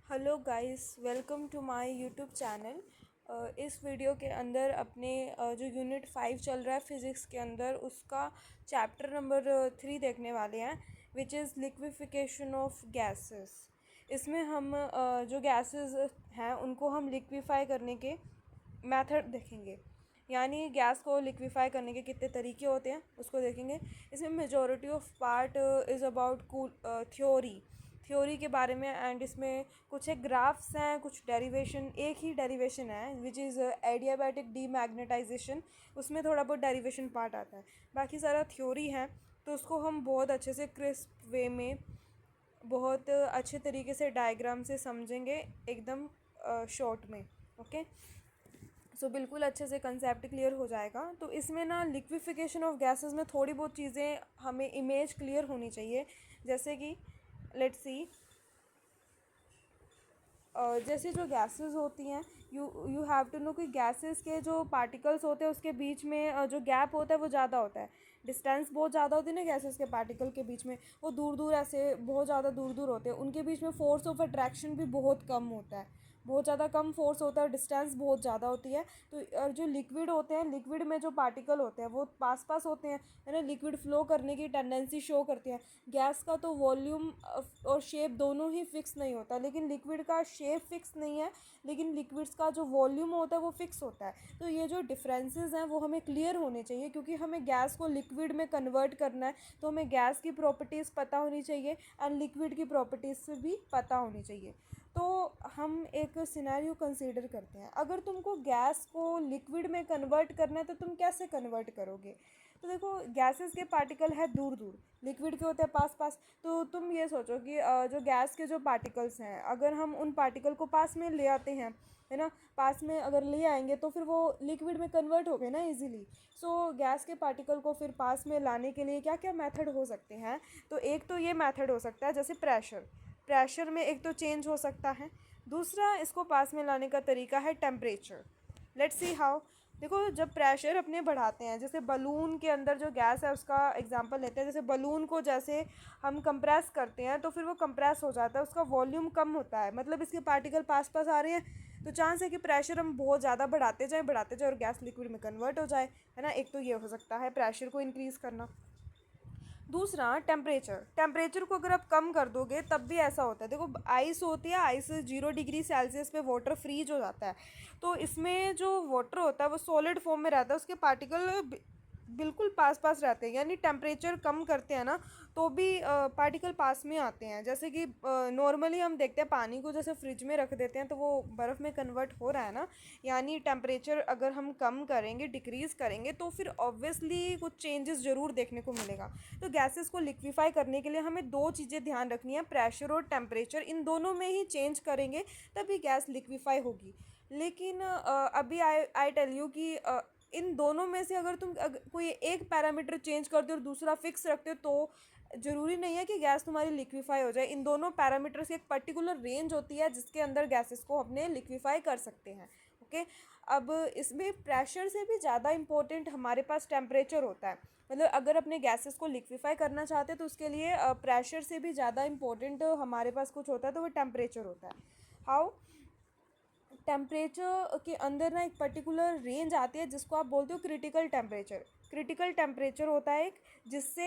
Hello guys, welcome to my YouTube channel. इस video के अंदर अपने जो यूनिट 5 चल रहा है फिज़िक्स के अंदर, उसका चैप्टर नंबर 3 देखने वाले हैं, which is liquefaction of gases. इसमें हम जो गैसेस हैं उनको हम लिक्विफाई करने के मेथड देखेंगे, यानी गैस को लिक्विफाई करने के कितने तरीके होते हैं उसको देखेंगे। इसमें majority of part is about theory के बारे में, एंड इसमें कुछ एक ग्राफ्स हैं, कुछ डेरिवेशन, एक ही डेरिवेशन है विच इज़ एडियाबैटिक डीमैग्नेटाइजेशन। उसमें थोड़ा बहुत डेरिवेशन पार्ट आता है, बाकी सारा थ्योरी है। तो उसको हम बहुत अच्छे से क्रिस्प वे में, बहुत अच्छे तरीके से डायग्राम से समझेंगे, एकदम शॉर्ट में। ओके, सो बिल्कुल अच्छे से कंसेप्ट क्लियर हो जाएगा। तो इसमें ना लिक्विफिकेशन ऑफ गैसेस में थोड़ी बहुत चीज़ें हमें इमेज क्लियर होनी चाहिए, जैसे कि लेट्स सी, जैसे जो गैसेस होती हैं, you you have to know कि गैसेस के जो पार्टिकल्स होते हैं उसके बीच में जो गैप होता है वो ज़्यादा होता है। डिस्टेंस बहुत ज़्यादा होती है ना गैसेस के पार्टिकल के बीच में, वो दूर दूर ऐसे बहुत ज़्यादा दूर दूर होते हैं। उनके बीच में फोर्स ऑफ अट्रैक्शन भी बहुत कम होता है, बहुत ज़्यादा कम फोर्स होता है, और डिस्टेंस बहुत ज़्यादा होती है। तो और जो लिक्विड होते हैं, लिक्विड में जो पार्टिकल होते हैं वो पास पास होते हैं, है ना, लिक्विड फ्लो करने की टेंडेंसी शो करती है। गैस का तो वॉल्यूम और शेप दोनों ही फिक्स नहीं होता, लेकिन लिक्विड का शेप फिक्स नहीं है, लेकिन लिक्विड्स का जो वॉल्यूम होता है वो फिक्स होता है। तो ये जो डिफरेंसेस हैं वो हमें क्लियर होने चाहिए, क्योंकि हमें गैस को लिक्विड में कन्वर्ट करना है, तो हमें गैस की प्रॉपर्टीज़ पता होनी चाहिए एंड लिक्विड की प्रॉपर्टीज़ भी पता होनी चाहिए। तो हम एक सिनेरियो कंसीडर करते हैं, अगर तुमको गैस को लिक्विड में कन्वर्ट करना है तो तुम कैसे कन्वर्ट करोगे। तो देखो, गैसेस के पार्टिकल है दूर दूर, लिक्विड के होते हैं पास पास। तो तुम ये सोचो कि जो गैस के जो पार्टिकल्स हैं, अगर हम उन पार्टिकल को पास में ले आते हैं, है ना, पास में अगर ले आएंगे तो फिर वो लिक्विड में कन्वर्ट हो गए ना इजीली। सो गैस के पार्टिकल को फिर पास में लाने के लिए क्या क्या मेथड हो सकते हैं। तो एक तो ये मेथड हो सकता है, जैसे प्रेशर, प्रेशर में एक तो चेंज हो सकता है। दूसरा इसको पास में लाने का तरीका है टेम्परेचर। Let's see how. देखो, जब प्रेशर अपने बढ़ाते हैं, जैसे बलून के अंदर जो गैस है उसका एग्जांपल लेते हैं, जैसे बलून को जैसे हम कंप्रेस करते हैं तो फिर वो कंप्रेस हो जाता है, उसका वॉल्यूम कम होता है, मतलब इसके पार्टिकल पास पास आ रहे हैं। तो चांस है कि प्रेशर हम बहुत ज़्यादा बढ़ाते जाए और गैस लिक्विड में कन्वर्ट हो जाए, है ना। एक तो ये हो सकता है प्रेशर को इंक्रीज़ करना। दूसरा टेम्परेचर, टेम्परेचर को अगर आप कम कर दोगे तब भी ऐसा होता है। देखो, आइस होती है, आइस 0 डिग्री सेल्सियस पे वाटर फ्रीज हो जाता है। तो इसमें जो वाटर होता है वो सॉलिड फॉर्म में रहता है, उसके पार्टिकल बिल्कुल पास पास रहते हैं, यानी टेम्परेचर कम करते हैं ना तो भी पार्टिकल पास में आते हैं। जैसे कि नॉर्मली हम देखते हैं पानी को जैसे फ्रिज में रख देते हैं तो वो बर्फ़ में कन्वर्ट हो रहा है ना, यानी टेम्परेचर अगर हम कम करेंगे, डिक्रीज़ करेंगे, तो फिर ऑब्वियसली कुछ चेंजेस ज़रूर देखने को मिलेगा। तो गैसेस को लिक्विफाई करने के लिए हमें दो चीज़ें ध्यान रखनी है, प्रेशर और टेम्परेचर, इन दोनों में ही चेंज करेंगे तभी गैस लिक्विफाई होगी। लेकिन अभी आई टेल यू कि इन दोनों में से अगर तुम कोई एक पैरामीटर चेंज करते हो और दूसरा फिक्स रखते हो तो ज़रूरी नहीं है कि गैस तुम्हारी लिक्विफाई हो जाए। इन दोनों पैरामीटर्स की एक पर्टिकुलर रेंज होती है जिसके अंदर गैसेस को अपने लिक्विफाई कर सकते हैं। ओके, अब इसमें प्रेशर से भी ज़्यादा इम्पोर्टेंट हमारे पास टेम्परेचर होता है। मतलब अगर अपने गैसेस को लिक्विफाई करना चाहते हैं तो उसके लिए प्रेशर से भी ज़्यादा इम्पोर्टेंट हमारे पास कुछ होता है, तो वो टेम्परेचर होता है। हाउ, टेम्परेचर के अंदर ना एक पर्टिकुलर रेंज आती है जिसको आप बोलते हो क्रिटिकल टेम्परेचर। क्रिटिकल टेम्परेचर होता है एक, जिससे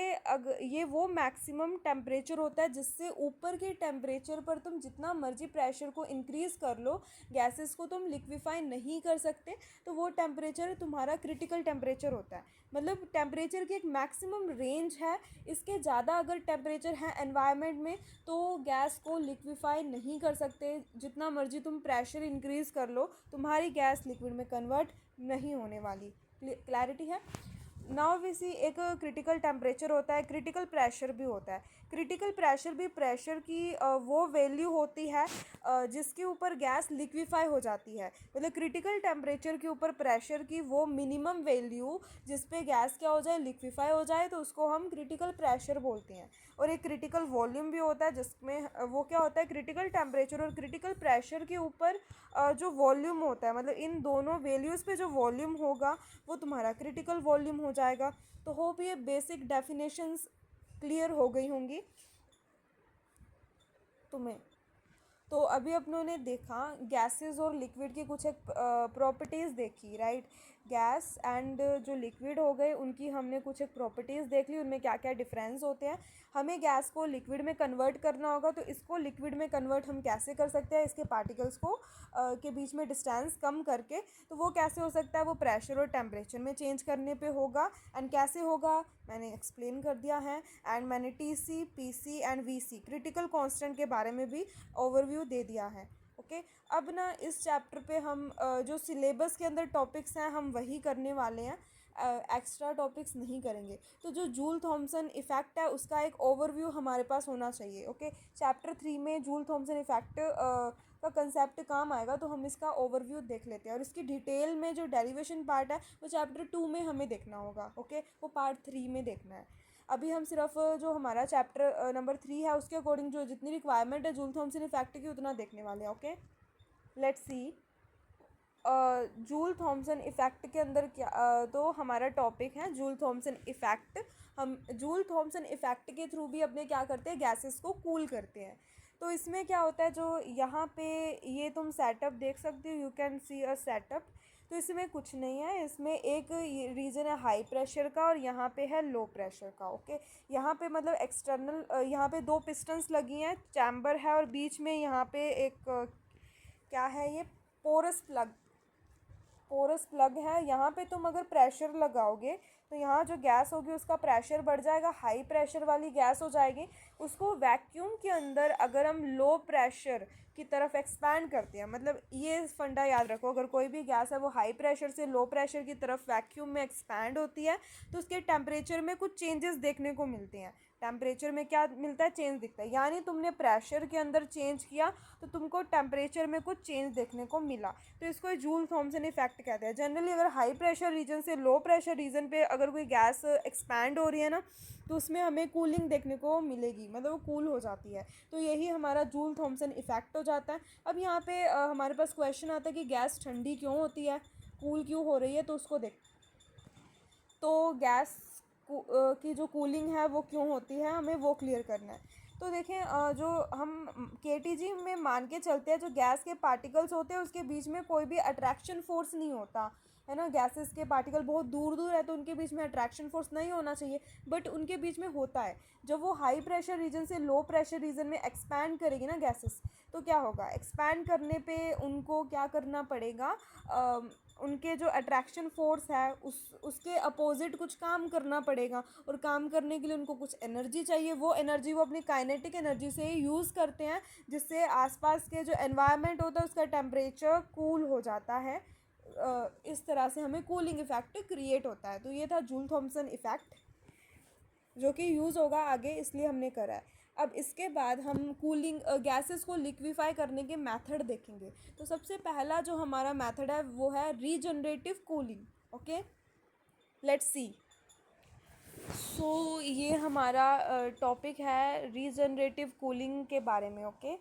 ये वो मैक्सिमम टेम्परेचर होता है जिससे ऊपर के टेम्परेचर पर तुम जितना मर्जी प्रेशर को इंक्रीज़ कर लो, गैसेस को तुम लिक्विफाई नहीं कर सकते। तो वो टेम्परेचर तुम्हारा क्रिटिकल टेम्परेचर होता है। मतलब टेम्परेचर की एक मैक्सिमम रेंज है, इसके ज़्यादा अगर टेम्परेचर है एनवायरनमेंट में तो गैस को लिक्विफाई नहीं कर सकते, जितना मर्जी तुम प्रेशर इंक्रीज़ कर लो, तुम्हारी गैस लिक्विड में कन्वर्ट नहीं होने वाली। क्लैरिटी है। नाउ वी सी, एक क्रिटिकल टेम्परेचर होता है, क्रिटिकल प्रेशर भी होता है। क्रिटिकल प्रेशर भी प्रेशर की वो वैल्यू होती है जिसके ऊपर गैस लिक्विफाई हो जाती है। मतलब क्रिटिकल टेम्परेचर के ऊपर प्रेशर की वो मिनिमम वैल्यू जिस पे गैस क्या हो जाए, लिक्विफाई हो जाए, तो उसको हम क्रिटिकल प्रेशर बोलते हैं। और एक क्रिटिकल वॉल्यूम भी होता है जिसमें वो क्या होता है, क्रिटिकल टेम्परेचर और क्रिटिकल प्रेशर के ऊपर जो वॉल्यूम होता है, मतलब इन दोनों वैल्यूज़ पे जो वॉल्यूम होगा वो तुम्हारा क्रिटिकल वॉल्यूम हो जाएगा। तो होप ये बेसिक डेफिनेशंस क्लियर हो गई होंगी तुम्हें। तो अभी अपनों ने देखा गैसेस और लिक्विड की कुछ एक प्रॉपर्टीज़ देखी, राइट। गैस एंड जो लिक्विड हो गए उनकी हमने कुछ एक प्रॉपर्टीज़ देख ली, उनमें क्या क्या डिफरेंस होते हैं। हमें गैस को लिक्विड में कन्वर्ट करना होगा, तो इसको लिक्विड में कन्वर्ट हम कैसे कर सकते हैं, इसके पार्टिकल्स को के बीच में डिस्टेंस कम करके। तो वो कैसे हो सकता है, वो प्रेशर और टेम्परेचर में चेंज करने पे होगा। एंड कैसे होगा मैंने एक्सप्लेन कर दिया है। एंड मैंने TC, PC and VC critical constant के बारे में भी ओवरव्यू दे दिया है। ओके, अब ना इस चैप्टर पे हम जो सिलेबस के अंदर टॉपिक्स हैं हम वही करने वाले हैं, एक्स्ट्रा टॉपिक्स नहीं करेंगे। तो जो जूल थॉमसन इफ़ेक्ट है उसका एक ओवरव्यू हमारे पास होना चाहिए। ओके, चैप्टर 3 में जूल थॉमसन इफ़ेक्ट का कंसेप्ट काम आएगा, तो हम इसका ओवरव्यू देख लेते हैं। और इसकी डिटेल में जो डेरिवेशन पार्ट है वो चैप्टर 2 में हमें देखना होगा। ओके, वो पार्ट 3 में देखना है। अभी हम सिर्फ जो हमारा चैप्टर नंबर 3 है उसके अकॉर्डिंग जो जितनी रिक्वायरमेंट है जूल थॉमसन इफेक्ट की उतना देखने वाले हैं। Okay, let's see Joule Thomson effect के अंदर क्या तो हमारा टॉपिक है जूल थॉमसन इफ़ेक्ट। हम जूल थॉमसन इफ़ेक्ट के थ्रू भी अपने क्या करते हैं, गैसेस को कूल करते हैं। तो इसमें क्या होता है, जो यहाँ पे ये तुम सेटअप देख सकते हो, you can C a setup. तो इसमें कुछ नहीं है, इसमें एक रीजन है हाई प्रेशर का और यहाँ पे है लो प्रेशर का। ओके, यहाँ पे मतलब एक्सटर्नल यहाँ पे दो पिस्टन्स लगी हैं, चैम्बर है और बीच में यहाँ पे एक क्या है ये, पोरस प्लग, पोरस प्लग है। यहाँ पे तुम अगर प्रेशर लगाओगे तो यहाँ जो गैस होगी उसका प्रेशर बढ़ जाएगा, हाई प्रेशर वाली गैस हो जाएगी। उसको वैक्यूम के अंदर अगर हम लो प्रेशर की तरफ एक्सपैंड करते हैं, मतलब ये फंडा याद रखो, अगर कोई भी गैस है वो हाई प्रेशर से लो प्रेशर की तरफ वैक्यूम में एक्सपैंड होती है तो उसके टेम्परेचर में कुछ चेंजेस देखने को मिलते हैं। टेम्परेचर में क्या मिलता है, चेंज दिखता है। यानी तुमने प्रेशर के अंदर चेंज किया तो तुमको टेम्परेचर में कुछ चेंज देखने को मिला, तो इसको जूल थॉमसन इफेक्ट कहते हैं। जनरली अगर हाई प्रेशर रीजन से लो प्रेशर रीजन पे अगर कोई गैस एक्सपैंड हो रही है ना तो उसमें हमें कूलिंग देखने को मिलेगी, मतलब वो कूल हो जाती है। तो यही हमारा जूल थॉमसन इफेक्ट हो जाता है। अब यहाँ पे हमारे पास क्वेश्चन आता है कि गैस ठंडी क्यों होती है, कूल क्यों हो रही है, तो उसको देख। तो गैस की जो कूलिंग है वो क्यों होती है, हमें वो क्लियर करना है। तो देखें जो हम केटीजी में मान के चलते हैं, जो गैस के पार्टिकल्स होते हैं उसके बीच में कोई भी अट्रैक्शन फोर्स नहीं होता है ना। गैसेस के पार्टिकल बहुत दूर दूर है तो उनके बीच में अट्रैक्शन फोर्स नहीं होना चाहिए, बट उनके बीच में होता है। जब वो हाई प्रेशर रीजन से लो प्रेशर रीजन में एक्सपैंड करेगी ना गैसेस, तो क्या होगा, एक्सपैंड करने पे उनको क्या करना पड़ेगा, उनके जो अट्रैक्शन फोर्स है उसके अपोजिट कुछ काम करना पड़ेगा। और काम करने के लिए उनको कुछ एनर्जी चाहिए, वो एनर्जी वो अपनी काइनेटिक एनर्जी से यूज़ करते हैं, जिससे आसपास के जो एनवायरनमेंट होता है उसका टेम्परेचर कूल हो जाता है। इस तरह से हमें कूलिंग इफेक्ट क्रिएट होता है। तो ये था जूल थॉमसन इफेक्ट जो कि यूज़ होगा आगे, इसलिए हमने करा है। अब इसके बाद हम कूलिंग गैसेस को लिक्विफाई करने के मेथड देखेंगे। तो सबसे पहला जो हमारा मेथड है वो है regenerative cooling. Okay, let's see. So ये हमारा टॉपिक है रीजनरेटिव कूलिंग के बारे में। ओके,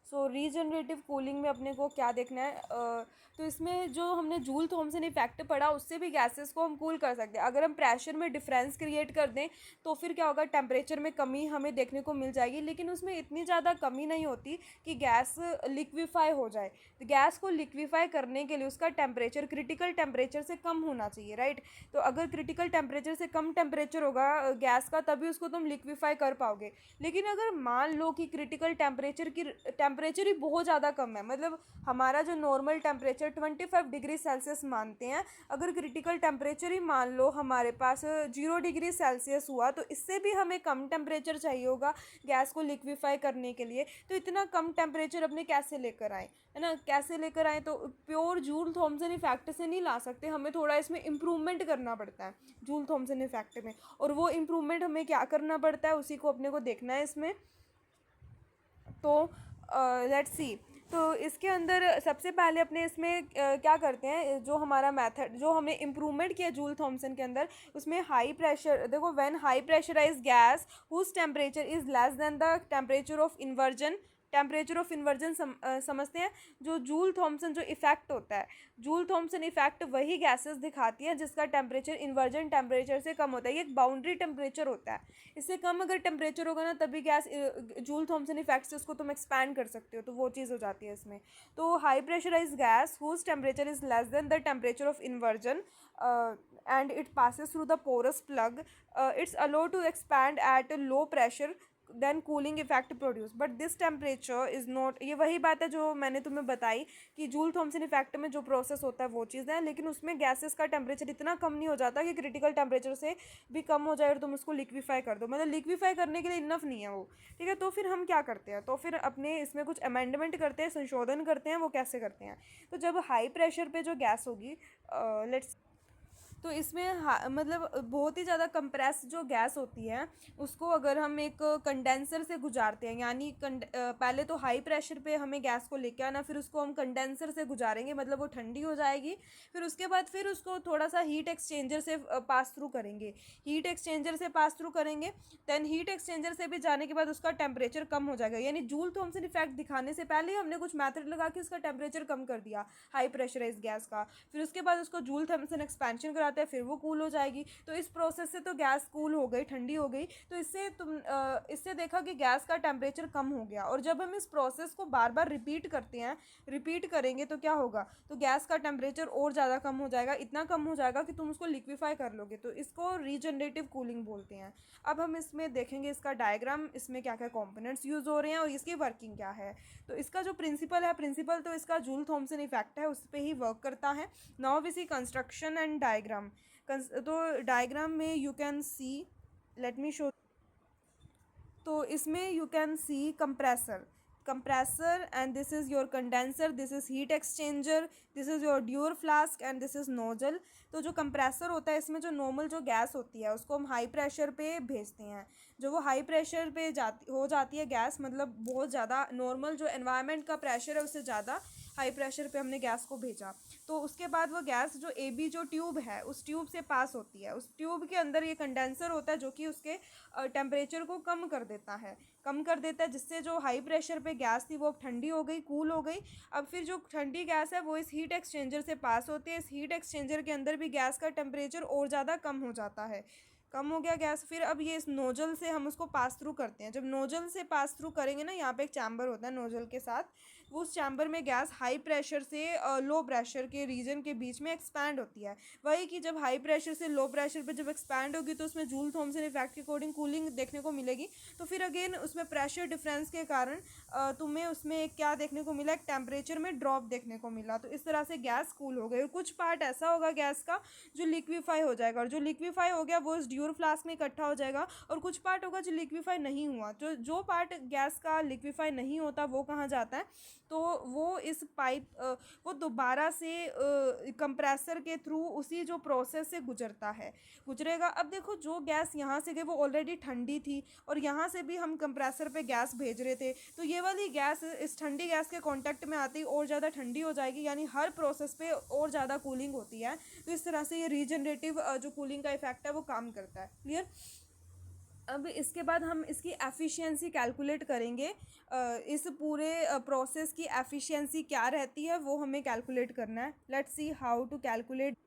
सो रीजनरेटिव कूलिंग में अपने को क्या देखना है, तो इसमें जो हमने जूल थॉमसन इफेक्ट पढ़ा उससे भी गैसेस को हम कूल कर सकते हैं। अगर हम प्रेशर में डिफरेंस क्रिएट कर दें तो फिर क्या होगा, टेम्परेचर में कमी हमें देखने को मिल जाएगी, लेकिन उसमें इतनी ज़्यादा कमी नहीं होती कि गैस लिक्विफाई हो जाए। तो गैस को लिक्विफाई करने के लिए उसका टेम्परेचर क्रिटिकल टेम्परेचर से कम होना चाहिए, राइट। तो अगर क्रिटिकल टेम्परेचर से कम टेम्परेचर होगा गैस का तभी उसको तुम लिक्विफाई कर पाओगे। लेकिन अगर मान लो कि क्रिटिकल टेम्परेचर ही बहुत ज़्यादा कम है, मतलब हमारा जो नॉर्मल टेम्परेचर 25 डिग्री सेल्सियस मानते हैं, अगर क्रिटिकल टेम्परेचर ही मान लो हमारे पास 0 डिग्री सेल्सियस हुआ तो इससे भी हमें कम टेम्परेचर चाहिए होगा गैस को लिक्विफाई करने के लिए। तो इतना कम टेम्परेचर अपने कैसे लेकर आए, है ना, कैसे लेकर आए, तो प्योर जूल थॉमसन इफेक्ट से नहीं ला सकते, हमें थोड़ा इसमें इम्प्रूवमेंट करना पड़ता है जूल थॉमसन इफेक्ट में। और वो इम्प्रूवमेंट हमें क्या करना पड़ता है उसी को अपने को देखना है इसमें। तो लेट्स सी। तो इसके अंदर सबसे पहले अपने इसमें क्या करते हैं, जो हमारा मेथड जो हमने इम्प्रूवमेंट किया जूल थॉमसन के अंदर, उसमें हाई प्रेशर देखो, when high pressurise gas whose temperature is less than the temperature of inversion temperature of inversion समझते हैं, जो जूल थॉम्सन जो इफेक्ट होता है, जूल थॉम्सन इफेक्ट वही गैसेस दिखाती है जिसका टेम्परेचर इन्वर्जन टेम्परेचर से कम होता है। ये एक बाउंड्री टेम्परेचर होता है, इससे कम अगर टेम्परेचर होगा ना तभी गैस जूल थॉम्सन इफेक्ट से उसको तुम एक्सपैंड कर सकते हो, तो वो चीज़ हो जाती है इसमें। तो high pressurise gas whose temperature is less than the temperature of inversion and it passes through the porous plug, it's allowed to expand at a low pressure then cooling effect produce but this temperature is not। ये वही बात है जो मैंने तुम्हें बताई कि joule Thomson effect में जो प्रोसेस होता है वो चीज़ है, लेकिन उसमें गैसेस का टेम्परेचर इतना कम नहीं हो जाता कि क्रिटिकल टेम्परेचर से भी कम हो जाए और तुम उसको लिक्विफाई कर दो, मतलब लिक्विफाई करने के लिए इनफ नहीं है वो। ठीक है, तो फिर हम क्या करते हैं, तो फिर अपने इसमें कुछ अमेंडमेंट करते हैं, संशोधन करते हैं। वो कैसे करते हैं, तो जब हाई प्रेशर पे जो गैस होगी, लेट्स, तो इसमें मतलब बहुत ही ज़्यादा कंप्रेस जो गैस होती है उसको अगर हम एक कंडेंसर से गुजारते हैं, यानी पहले तो हाई प्रेशर पे हमें गैस को लेके आना, फिर उसको हम कंडेंसर से गुजारेंगे, मतलब वो ठंडी हो जाएगी, फिर उसके बाद फिर उसको थोड़ा सा हीट एक्सचेंजर से पास थ्रू करेंगे, हीट एक्सचेंजर से पास थ्रू करेंगे, देन हीट एक्सचेंजर से भी जाने के बाद उसका टेम्परेचर कम हो जाएगा, यानी जूल थॉम्सन इफेक्ट दिखाने से पहले ही हमने कुछ मैथड लगा के उसका टेम्परेचर कम कर दिया हाई प्रेशराइज गैस का, फिर उसके बाद उसको जूल थॉम्सन एक्सपेंशन कराते हैं, फिर वो कूल हो जाएगी। तो इस प्रोसेस से तो गैस कूल हो गई, ठंडी हो गई, तो इससे देखा कि गैस का टेम्परेचर कम हो गया। और जब हम इस प्रोसेस को बार बार रिपीट करते हैं, रिपीट करेंगे तो क्या होगा, तो गैस का टेम्परेचर और ज़्यादा कम हो जाएगा, इतना कम हो जाएगा कि तुम उसको लिक्विफाई कर लोगे, तो इसको रीजनरेटिव कूलिंग बोलते हैं। अब हम इसमें देखेंगे इसका डायग्राम, इसमें क्या क्या कंपोनेंट्स यूज़ हो रहे हैं और इसकी वर्किंग क्या है। तो इसका जो प्रिंसिपल है, प्रिंसिपल तो इसका जूल थॉम्सन इफेक्ट है, उस पर ही वर्क करता है। Now we see construction and diagram. तो डायग्राम में you can see, let me show, तो इसमें you can see compressor and this is your condenser, this is heat exchanger, this is your Dewar flask and this is nozzle. तो जो compressor होता है, इसमें जो नॉर्मल जो गैस होती है उसको हम हाई प्रेशर पे भेजते हैं, जो वो हाई प्रेशर पे जाती है गैस, मतलब बहुत ज़्यादा नॉर्मल जो एनवायरनमेंट का प्रेशर है उससे ज़्यादा हाई प्रेशर पे हमने गैस को भेजा, तो उसके बाद वो गैस जो AB जो ट्यूब है उस ट्यूब से पास होती है, उस ट्यूब के अंदर ये कंडेंसर होता है जो कि उसके टेम्परेचर को कम कर देता है, जिससे जो हाई प्रेशर पे गैस थी वो अब ठंडी हो गई, कूल हो गई। अब फिर जो ठंडी गैस है वो इस हीट एक्सचेंजर से पास होती है, इस हीट एक्सचेंजर के अंदर भी गैस का टेम्परेचर और ज़्यादा कम हो जाता है, कम हो गया गैस। फिर अब ये इस नोजल से हम उसको पास थ्रू करते हैं, जब नोजल से पास थ्रू करेंगे ना, यहाँ पे एक चैम्बर होता है नोजल के साथ, वो उस चैम्बर में गैस हाई प्रेशर से लो प्रेशर के रीजन के बीच में एक्सपैंड होती है। वही कि जब हाई प्रेशर से लो प्रेशर पे जब एक्सपैंड होगी तो उसमें जूल थॉम्सन इफेक्ट के अकॉर्डिंग कूलिंग देखने को मिलेगी। तो फिर अगेन उसमें प्रेशर डिफरेंस के कारण तुम्हें उसमें एक क्या देखने को मिला, एक टेम्परेचर में ड्रॉप देखने को मिला। तो इस तरह से गैस कूल हो गई और कुछ पार्ट ऐसा होगा गैस का जो लिक्विफाई हो जाएगा, और जो लिक्विफाई हो गया वो इस ड्यूर फ्लास्क में इकट्ठा हो जाएगा, और कुछ पार्ट होगा जो लिक्विफाई नहीं हुआ। जो पार्ट गैस का लिक्विफाई नहीं होता वो कहाँ जाता है, तो वो इस पाइप वो दोबारा से कंप्रेसर के थ्रू उसी जो प्रोसेस से गुजरेगा। अब देखो जो गैस यहाँ से गई वो ऑलरेडी ठंडी थी, और यहाँ से भी हम कंप्रेसर पे गैस भेज रहे थे, तो ये वाली गैस इस ठंडी गैस के कांटेक्ट में आते ही और ज़्यादा ठंडी हो जाएगी, यानी हर प्रोसेस पे और ज़्यादा कूलिंग होती है। तो इस तरह से ये रीजनरेटिव जो कूलिंग का इफेक्ट है वो काम करता है। क्लियर। अब इसके बाद हम इसकी एफिशिएंसी कैलकुलेट करेंगे, इस पूरे प्रोसेस की एफिशिएंसी क्या रहती है वो हमें कैलकुलेट करना है। Let's see how to calculate.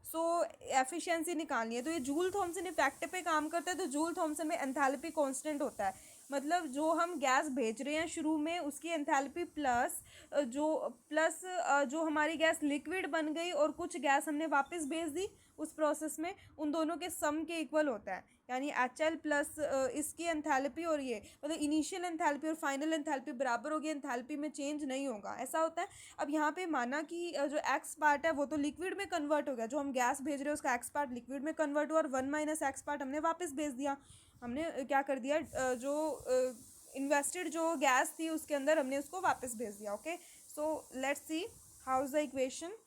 So efficiency निकालनी है, तो ये जूल थॉम्सन इफेक्ट पे काम करता है। तो जूल थॉम्सन में एंथैल्पी कांस्टेंट होता है, मतलब जो हम गैस भेज रहे हैं शुरू में उसकी एंथैल्पी प्लस जो हमारी गैस लिक्विड बन गई और कुछ गैस हमने वापस भेज दी उस प्रोसेस में, उन दोनों के सम के इक्वल होता है, यानी HL प्लस इसकी एंथैल्पी और ये मतलब इनिशियल एंथैल्पी और फाइनल एंथैल्पी बराबर होगी, एंथैल्पी में चेंज नहीं होगा, ऐसा होता है। अब यहाँ पे माना कि जो एक्स पार्ट है वो तो लिक्विड में कन्वर्ट हो गया, जो हम गैस भेज रहे हैं उसका एक्स पार्ट लिक्विड में कन्वर्ट हुआ, और 1 माइनस एक्स पार्ट हमने वापस भेज दिया। हमने क्या कर दिया, जो इन्वेस्टेड जो गैस थी उसके अंदर हमने उसको वापस भेज दिया। Okay, so let's see how is the equation.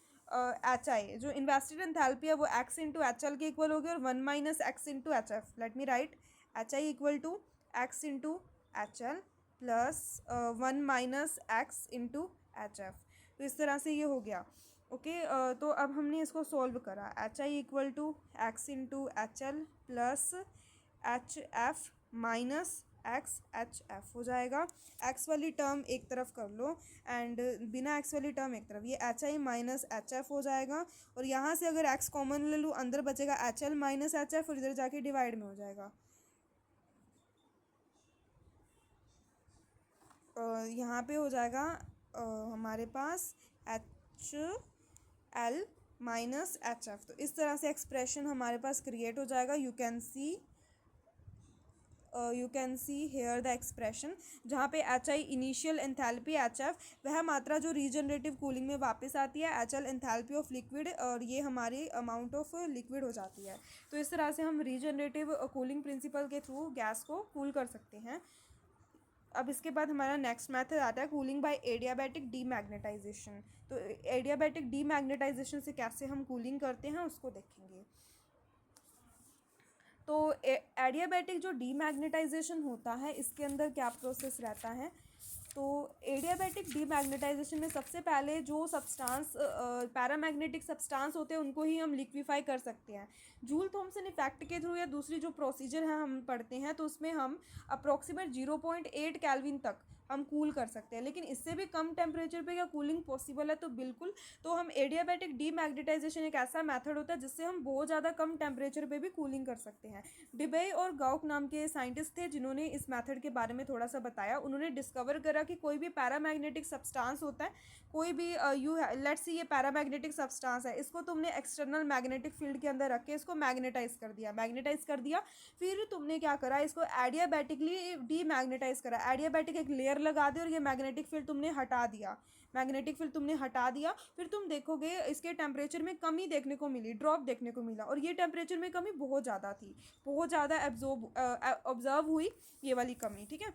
HI जो इन्वेस्टेड एंथैल्पी है वो x इंटू एच एल के इक्वल होगी, और 1 minus X into H F. Let me write HI equal to x into H L plus 1 minus X into H F. तो इस तरह से ये हो गया। ओके, तो अब हमने इसको सॉल्व करा, HI equal to X into H L plus H F minus X H F हो जाएगा। एक्स वाली टर्म एक तरफ कर लो एंड बिना एक्स वाली टर्म एक तरफ, ये H I minus H F हो जाएगा। और यहाँ से अगर एक्स कॉमन ले लूँ, अंदर बचेगा H L minus H F और इधर जाके डिवाइड में हो जाएगा। यहाँ पे हो जाएगा हमारे पास H L minus H F. तो इस तरह से एक्सप्रेशन हमारे पास क्रिएट हो जाएगा। You can see here the expression, जहाँ पे H I initial enthalpy, H F वह मात्रा जो रीजनरेटिव कूलिंग में वापस आती है, H L enthalpy of liquid और ये हमारी अमाउंट ऑफ लिक्विड हो जाती है। तो इस तरह से हम रीजनरेटिव कूलिंग प्रिंसिपल के थ्रू गैस को कूल कर सकते हैं। अब इसके बाद हमारा नेक्स्ट मेथड आता है कूलिंग बाय एडियाबैटिक डीमैग्नेटाइजेशन। तो एडियाबैटिक डीमैग्नेटाइजेशन से कैसे हम कूलिंग करते हैं उसको देखेंगे। तो एडियाबैटिक जो डीमैग्नेटाइजेशन होता है इसके अंदर क्या प्रोसेस रहता है। तो एडियाबैटिक डीमैग्नेटाइजेशन में सबसे पहले जो सब्सटेंस पैरामैग्नेटिक सब्सटेंस होते हैं उनको ही हम लिक्विफाई कर सकते हैं। जूल थॉमसन इफेक्ट के थ्रू या दूसरी जो प्रोसीजर है हम पढ़ते हैं तो उसमें हम अप्रोक्सीमेट 0.8 केल्विन तक हम कूल कर सकते हैं। लेकिन इससे भी कम टेम्परेचर पे क्या कूलिंग पॉसिबल है? तो बिल्कुल। तो हम एडियाबैटिक डीमैग्नेटाइजेशन एक ऐसा मेथड होता है जिससे हम बहुत ज़्यादा कम टेम्परेचर पे भी कूलिंग कर सकते हैं। डिबे और गाउक नाम के साइंटिस्ट थे जिन्होंने इस मेथड के बारे में थोड़ा सा बताया। उन्होंने डिस्कवर करा कि कोई भी पैरामैग्नेटिक सब्सटेंस होता है, कोई भी लेट्स सी ये पैरामैग्नेटिक सब्सटेंस है, इसको तुमने एक्सटर्नल मैग्नेटिक फील्ड के अंदर रख के इसको मैग्नेटाइज कर दिया। फिर तुमने क्या करा, इसको एडियाबैटिकली डीमैग्नेटाइज करा। एडियाबैटिक एक लेयर लगा दी और ये मैग्नेटिक फील्ड तुमने हटा दिया। फिर तुम देखोगे इसके टेम्परेचर में कमी देखने को मिली, ड्रॉप देखने को मिला। और ये टेम्परेचर में कमी बहुत ज़्यादा थी, बहुत ज़्यादा ऑब्जर्व हुई ये वाली कमी। ठीक है,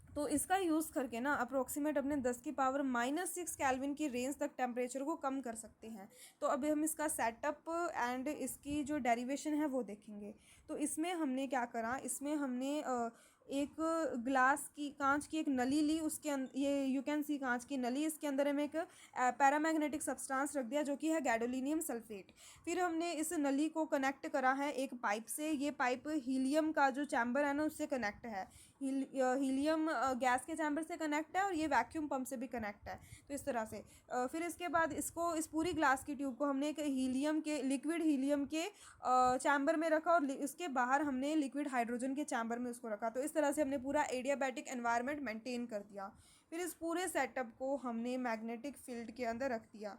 तो इसका यूज़ करके ना अप्रोक्सीमेट अपने 10⁻⁻6 केल्विन की रेंज तक टेम्परेचर को कम कर सकते हैं। तो अभी हम इसका सेटअप एंड इसकी जो डेरिवेशन है वो देखेंगे। तो इसमें हमने क्या करा, इसमें हमने एक कांच की एक नली ली, उसके ये यू कैन सी कांच की नली, इसके अंदर हम एक पैरामैग्नेटिक सब्सटेंस रख दिया जो कि है गैडोलिनियम सल्फेट। फिर हमने इस नली को कनेक्ट करा है एक पाइप से। ये पाइप हीलियम का जो चैम्बर है ना उससे कनेक्ट है, हीलियम गैस के चैम्बर से कनेक्ट है और ये वैक्यूम पंप से भी कनेक्ट है। तो इस तरह से फिर इसके बाद इसको, इस पूरी ग्लास की ट्यूब को हमने एक लिक्विड हीलियम के चैम्बर में रखा और उसके बाहर हमने लिक्विड हाइड्रोजन के चैम्बर में उसको रखा। तो इस तरह से हमने पूरा एडियाबैटिक एनवायरनमेंट मेंटेन कर दिया। फिर इस पूरे सेटअप को हमने मैग्नेटिक फील्ड के अंदर रख दिया।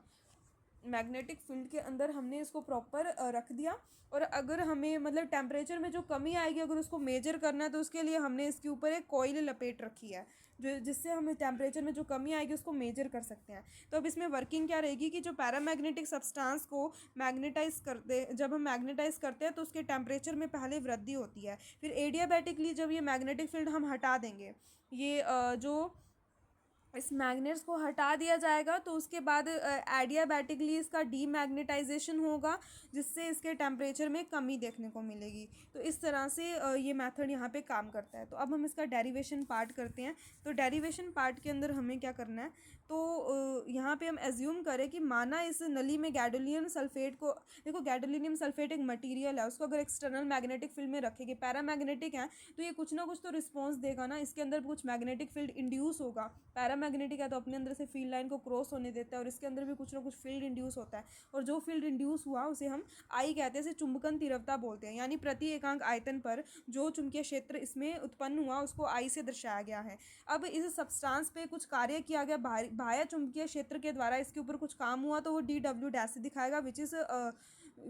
मैग्नेटिक फील्ड के अंदर हमने इसको प्रॉपर रख दिया। और अगर हमें मतलब टेम्परेचर में जो कमी आएगी अगर उसको मेजर करना है तो उसके लिए हमने इसके ऊपर एक कॉइल लपेट रखी है जो जिससे हमें टेम्परेचर में जो कमी आएगी उसको मेजर कर सकते हैं। तो अब इसमें वर्किंग क्या रहेगी कि जो पैरामैग्नेटिक सब्सटेंस को जब हम मैग्नेटाइज करते हैं तो उसके टेम्परेचर में पहले वृद्धि होती है। फिर एडियाबैटिकली जब ये मैग्नेटिक फील्ड हम हटा देंगे, ये जो इस मैग्नेट्स को हटा दिया जाएगा तो उसके बाद एडियाबैटिकली इसका डीमैग्नेटाइजेशन होगा जिससे इसके टेम्परेचर में कमी देखने को मिलेगी। तो इस तरह से ये मेथड यहाँ पे काम करता है। तो अब हम इसका डेरिवेशन पार्ट करते हैं। तो डेरिवेशन पार्ट के अंदर हमें क्या करना है, तो यहाँ पे हम एज्यूम करें कि माना इस नली में गैडोलिनियम सल्फेट को, देखो गैडोलिनियम सल्फेट एक मटीरियल है, उसको अगर एक्सटर्नल मैग्नेटिक फील्ड में रखेंगे, पैरामैग्नेटिक है तो ये कुछ ना कुछ तो रिस्पॉन्स देगा ना, इसके अंदर कुछ मैग्नेटिक फील्ड इंड्यूस होगा। पैरामैग्नेटिक है तो अपने अंदर से फील्ड लाइन को क्रॉस होने देता है और इसके अंदर भी कुछ ना कुछ फील्ड इंड्यूस होता है। और जो फील्ड इंड्यूस हुआ उसे हम आई कहते हैं, इसे चुंबकन तीव्रता बोलते हैं। यानी प्रति एकांक आयतन पर जो चुंबकीय क्षेत्र इसमें उत्पन्न हुआ उसको आई से दर्शाया गया है। अब इस सब्सटेंस पे कुछ कार्य किया गया बाह्य चुंबकीय क्षेत्र के द्वारा, इसके ऊपर कुछ काम हुआ तो वो DW' से दिखाएगा which is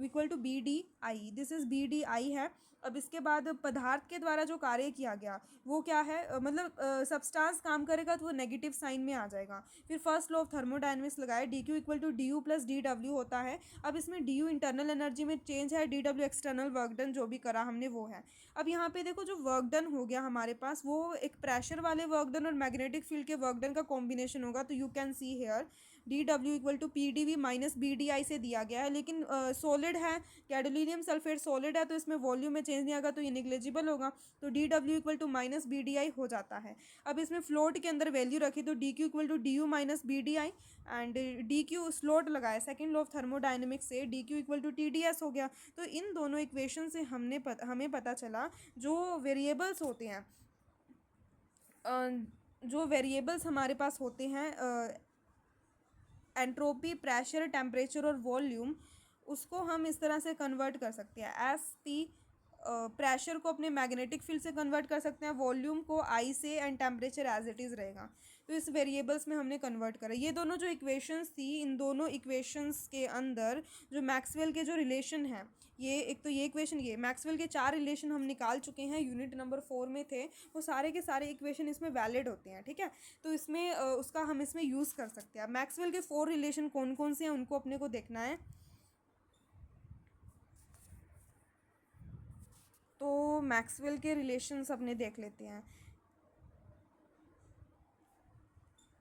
equal to BDI। This is BDI है। अब इसके बाद पदार्थ के द्वारा जो कार्य किया गया वो क्या है, मतलब सब्सटेंस काम करेगा तो वो नेगेटिव साइन में आ जाएगा। फिर फर्स्ट लॉ ऑफ थर्मोडायनेमिक्स लगाए, DQ equal to DU plus DW होता है। अब इसमें DU इंटरनल एनर्जी में चेंज है, DW एक्सटर्नल वर्क डन जो भी करा हमने वो है। अब यहाँ पे देखो जो वर्क डन हो गया हमारे पास वो एक प्रेशर वाले वर्क डन और मैग्नेटिक फील्ड के वर्क डन का कॉम्बिनेशन होगा। तो you can see here DW equal to PdV minus BDI से दिया गया है। लेकिन सॉलिड है, गैडोलिनियम सल्फेट सॉलिड है तो इसमें वॉल्यूम में चेंज नहीं आएगा तो ये निग्लेजिबल होगा। तो DW equal to minus BDI हो जाता है। अब इसमें फ्लोट के अंदर वैल्यू रखी तो DQ equal to DU minus BDI and DQ स्लोट लगाया सेकेंड लॉ ऑफ थर्मोडायनेमिक्स से, DQ इक्वल टू TdS हो गया। तो इन दोनों इक्वेशन से हमें पता चला जो वेरिएबल्स होते हैं जो वेरिएबल्स हमारे पास होते हैं, एंट्रोपी, प्रेशर, टेम्परेचर और वॉल्यूम, उसको हम इस तरह से कन्वर्ट कर सकते हैं। एस पी, प्रेशर को अपने मैग्नेटिक फील्ड से कन्वर्ट कर सकते हैं, वॉल्यूम को आई से, and temperature as it is रहेगा। तो इस वेरिएबल्स में हमने कन्वर्ट करा। ये दोनों जो इक्वेशंस थी, इन दोनों इक्वेशंस के अंदर जो मैक्सवेल के जो रिलेशन हैं, ये एक तो ये इक्वेशन, ये मैक्सवेल के 4 रिलेशन हम निकाल चुके हैं, यूनिट नंबर 4 में थे। वो सारे के सारे इक्वेशन इसमें वैलिड होते हैं, ठीक है। तो इसमें उसका हम इसमें यूज़ कर सकते हैं। मैक्सवेल के 4 रिलेशन कौन कौन से हैं उनको अपने को देखना है। तो मैक्सवेल के रिलेशंस अपने देख लेते हैं।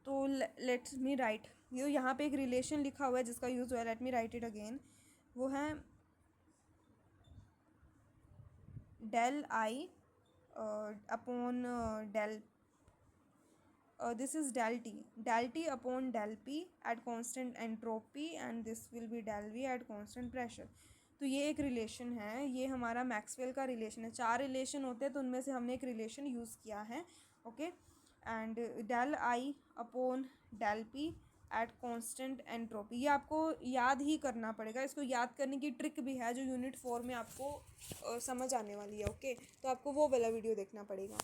तो लेट्स मी राइट, ये यहाँ पे एक रिलेशन लिखा हुआ है जिसका यूज़ हुआ है, let me write it again. वो है del I upon del, this is del T upon del P at constant entropy, and this will be del V at constant pressure। तो ये एक रिलेशन है, ये हमारा मैक्सवेल का रिलेशन है। 4 रिलेशन होते हैं तो उनमें से हमने एक रिलेशन यूज़ किया है, okay. And del I upon del P at constant entropy, ये आपको याद ही करना पड़ेगा। इसको याद करने की ट्रिक भी है जो यूनिट 4 में आपको समझ आने वाली है, ओके। तो आपको वो वाला वीडियो देखना पड़ेगा।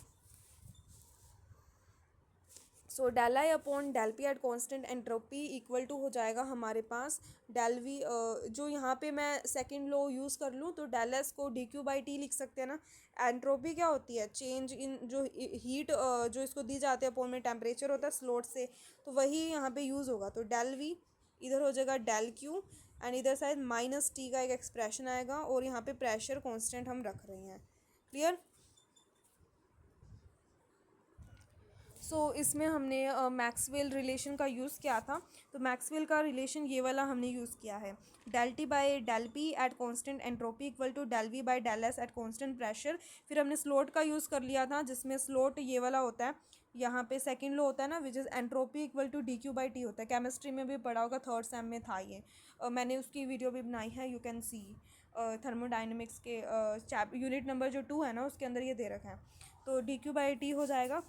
So del I upon del P at constant entropy equal to हो जाएगा हमारे पास डेल वी, जो यहाँ पे मैं सेकंड लॉ यूज़ कर लूँ तो डेल एस को डी क्यू बाई टी लिख सकते हैं ना। एंट्रोपी क्या होती है? चेंज इन जो हीट जो इसको दी जाती है अपॉन में टेम्परेचर होता है स्लोट से, तो वही यहाँ पे यूज़ होगा। तो डेल वी इधर हो जाएगा डेल क्यू, एंड इधर शायद माइनस टी का एक एक्सप्रेशन आएगा, और यहाँ पे प्रेशर कॉन्स्टेंट हम रख रहे हैं। क्लियर? इसमें हमने मैक्सवेल रिलेशन का यूज़ किया था। तो मैक्सवेल का रिलेशन ये वाला हमने यूज़ किया है, del T by del P at constant entropy equal to del V by del S at constant pressure. फिर हमने स्लोट का यूज़ कर लिया था, जिसमें स्लोट ये वाला होता है, यहाँ पे सेकंड लो होता है ना, which is entropy equal to D Q by T होता है। केमिस्ट्री में भी पढ़ा होगा, थर्ड सेम में था ये। मैंने उसकी वीडियो भी बनाई है, यू कैन सी। थर्मोडाइनमिक्स के यूनिट नंबर जो 2 है ना, उसके अंदर ये दे रखा है। तो डी क्यू बाई टी हो जाएगा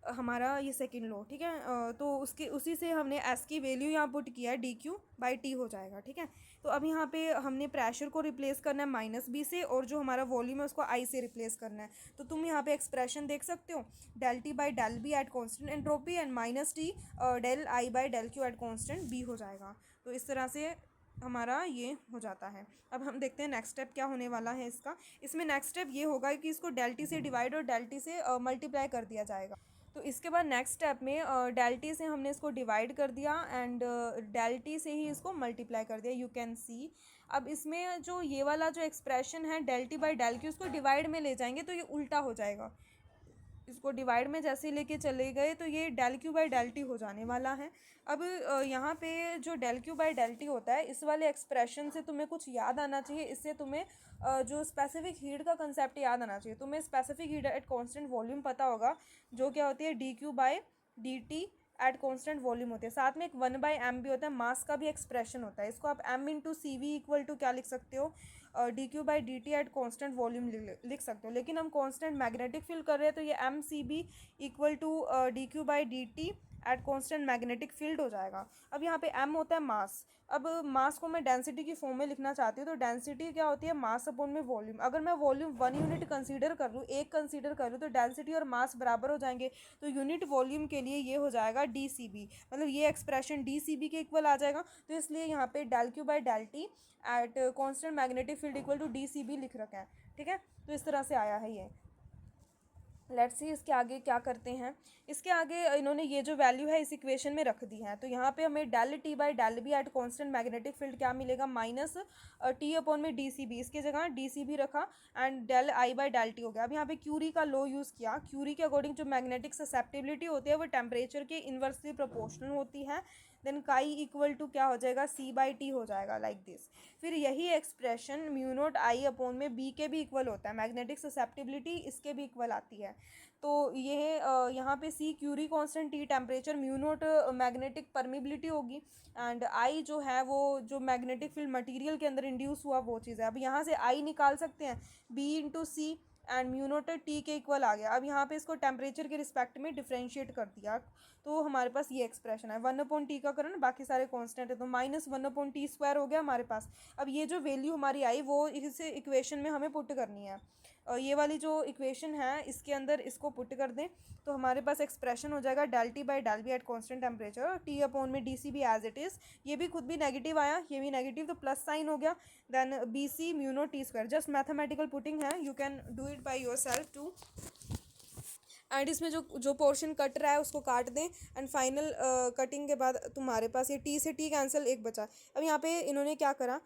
हमारा ये सेकंड लो, ठीक है। तो उसके उसी से हमने एस की वैल्यू यहाँ पुट किया है, डी क्यू बाई टी हो जाएगा, ठीक है। तो अब यहाँ पे हमने प्रेशर को रिप्लेस करना है माइनस बी से, और जो हमारा वॉल्यूम है उसको आई से रिप्लेस करना है। तो तुम यहाँ पे एक्सप्रेशन देख सकते हो, del T by del B at constant entropy and minus T del I by del Q at constant B हो जाएगा। तो इस तरह से हमारा ये हो जाता है। अब हम देखते हैं नेक्स्ट स्टेप क्या होने वाला है इसका। इसमें नेक्स्ट स्टेप ये होगा कि इसको डेल टी से डिवाइड और डेल टी से मल्टीप्लाई कर दिया जाएगा। तो इसके बाद नेक्स्ट स्टेप में डेल टी से हमने इसको डिवाइड कर दिया, एंड डेल टी से ही इसको मल्टीप्लाई कर दिया, यू कैन सी। अब इसमें जो ये वाला जो एक्सप्रेशन है del T by del Q, उसको डिवाइड में ले जाएंगे तो ये उल्टा हो जाएगा। इसको डिवाइड में जैसे लेके चले गए तो ये del Q by del T हो जाने वाला है। अब यहाँ पे जो del Q by del T होता है, इस वाले एक्सप्रेशन से तुम्हें कुछ याद आना चाहिए। इससे तुम्हें जो स्पेसिफिक हीट का कंसेप्ट याद आना चाहिए। तुम्हें specific heat at constant volume पता होगा, जो क्या होती है D Q by D T at constant volume होती है। साथ में एक 1/m भी होता है, मास का भी एक्सप्रेशन होता है। इसको आप m into C V equal to क्या लिख सकते हो, D Q by D T at constant volume लिख सकते हो। लेकिन हम कॉन्स्टेंट मैग्नेटिक फील्ड कर रहे हैं तो ये M C B equal to D Q by D T at constant magnetic field हो जाएगा। अब यहाँ पे m होता है मास। अब मास को मैं डेंसिटी की फॉर्म में लिखना चाहती हूँ, तो डेंसिटी क्या होती है, मास अपॉन में वॉल्यूम। अगर मैं वॉल्यूम 1 यूनिट कंसीडर कर लूँ, एक कंसीडर कर लूँ, तो डेंसिटी और मास बराबर हो जाएंगे। तो यूनिट वॉल्यूम के लिए ये हो जाएगा डी सी बी, मतलब ये एक्सप्रेशन डी सी बी के इक्वल आ जाएगा। तो इसलिए यहाँ पे del Q by del T at constant magnetic field equal to D C B लिख रखा है, ठीक है। तो इस तरह से आया है ये। लेट्स सी इसके आगे क्या करते हैं। इसके आगे इन्होंने ये जो वैल्यू है इस इक्वेशन में रख दी है। तो यहाँ पे हमें del T by del B at constant magnetic field क्या मिलेगा, माइनस टी अपॉन में डी सी बी। इसकी जगह डी सी बी रखा, and del I by del T हो गया। अब यहाँ पे क्यूरी का लॉ यूज़ किया। क्यूरी के अकॉर्डिंग जो मैग्नेटिक ससेप्टिबिलिटी होती है वो टेम्परेचर के इन्वर्सली प्रोपोर्शनल होती है। देन काई इक्वल टू क्या हो जाएगा, सी बाई टी हो जाएगा, लाइक दिस। फिर यही एक्सप्रेशन म्यू नोट आई अपॉन में बी के भी इक्वल होता है। मैग्नेटिक ससेप्टिबिलिटी इसके भी इक्वल आती है। तो ये यहाँ पे C Curie constant, T temperature, mu naught magnetic permeability होगी, एंड आई जो है वो जो मैग्नेटिक फील्ड मटेरियल के अंदर इंड्यूस हुआ वो चीज़ है। अब यहाँ से आई निकाल सकते हैं, B into C and mu not T के इक्वल आ गया। अब यहाँ पे इसको टेम्परेचर के रिस्पेक्ट में डिफ्रेंशिएट कर दिया, तो हमारे पास ये एक्सप्रेशन है। 1/t का करो ना, बाकी सारे कांस्टेंट है, तो -1/t² हो गया हमारे पास। अब ये जो वैल्यू हमारी आई वो इस इक्वेशन में हमें पुट करनी है। ये वाली जो इक्वेशन है इसके अंदर इसको पुट कर दें तो हमारे पास एक्सप्रेशन हो जाएगा del T by del B at constant temperature, T upon में डी सी भी एज इट इज़। ये भी खुद भी नेगेटिव आया, ये भी नेगेटिव, तो प्लस साइन हो गया। Then B C mu not T square, just mathematical putting है, you can do it by yourself too. And इसमें जो जो पोर्शन कट रहा है उसको काट दें, एंड फाइनल कटिंग के बाद तुम्हारे पास ये टी से टी कैंसिल, एक बचा। अब यहाँ पे इन्होंने क्या करा,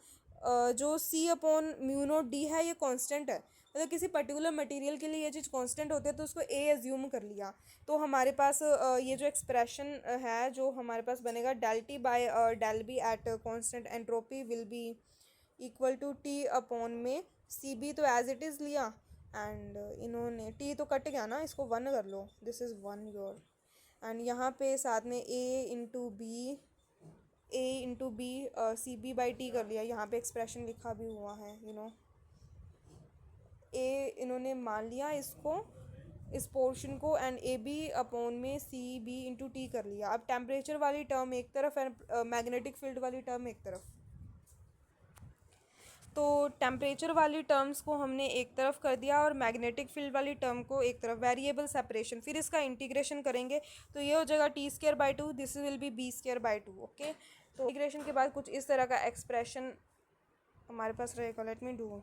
जो सी अपॉन म्यू नॉट डी है ये कांस्टेंट है, मतलब किसी पर्टिकुलर मटेरियल के लिए ये चीज़ कांस्टेंट होती है तो उसको ए एज्यूम कर लिया। तो हमारे पास ये जो एक्सप्रेशन है जो हमारे पास बनेगा del T by del B at constant entropy will be equal to T upon में सी बी, तो एज इट इज़ लिया। एंड इन्होंने टी तो कट गया ना, इसको 1 कर लो, दिस इज़ 1 योर। एंड यहाँ पे साथ में A into B C B by T कर लिया, यहाँ पे एक्सप्रेशन लिखा भी हुआ है ए इन्होंने मान लिया इसको, इस पोर्शन को, एंड ए बी अपॉन में सी बी इंटू टी कर लिया। अब टेम्परेचर वाली टर्म एक तरफ है, मैग्नेटिक फील्ड वाली टर्म एक तरफ। तो टेम्परेचर वाली टर्म्स को हमने एक तरफ कर दिया और मैग्नेटिक फील्ड वाली टर्म को एक तरफ, वेरिएबल सेपरेशन। फिर इसका इंटीग्रेशन करेंगे तो ये हो जाएगा t²/2, this will be b²/2। Okay, तो इंटीग्रेशन के बाद कुछ इस तरह का एक्सप्रेशन हमारे पास रहेगा। लेट मी डू,